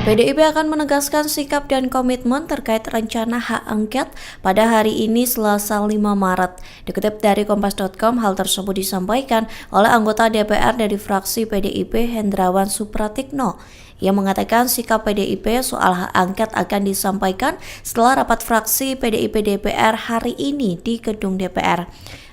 PDIP akan menegaskan sikap dan komitmen terkait rencana hak angket pada hari ini Selasa 5 Maret. Dikutip dari Kompas.com, hal tersebut disampaikan oleh anggota DPR dari fraksi PDIP Hendrawan Supratikno. Ia mengatakan sikap PDIP soal hak angket akan disampaikan setelah rapat fraksi PDIP DPR hari ini di gedung DPR.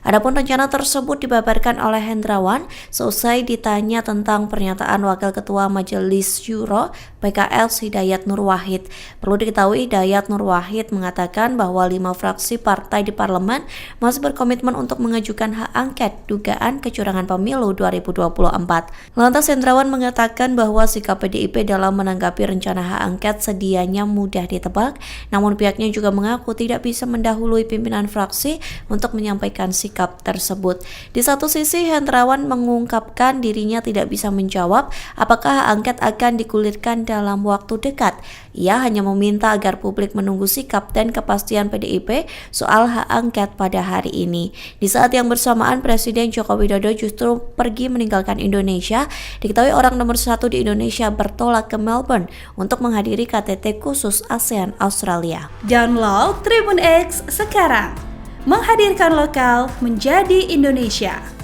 Adapun rencana tersebut dipaparkan oleh Hendrawan seusai ditanya tentang pernyataan Wakil Ketua Majelis Syuro PKS Hidayat Nur Wahid. Perlu diketahui, Hidayat Nur Wahid mengatakan bahwa 5 fraksi partai di parlemen masih berkomitmen untuk mengajukan hak angket dugaan kecurangan pemilu 2024. Lantas Hendrawan mengatakan bahwa sikap PDIP dalam menanggapi rencana hak angket sedianya mudah ditebak, namun pihaknya juga mengaku tidak bisa mendahului pimpinan fraksi untuk menyampaikan sikap tersebut. Di satu sisi, Hendrawan mengungkapkan dirinya tidak bisa menjawab apakah hak angket akan digulirkan dalam waktu dekat. Ia hanya meminta agar publik menunggu sikap dan kepastian PDIP soal hak angket pada hari ini. Di saat yang bersamaan, Presiden Joko Widodo justru pergi meninggalkan Indonesia. Diketahui orang nomor 1 di Indonesia bertolak ke Melbourne untuk menghadiri KTT khusus ASEAN Australia. Download Tribun X sekarang, menghadirkan lokal menjadi Indonesia.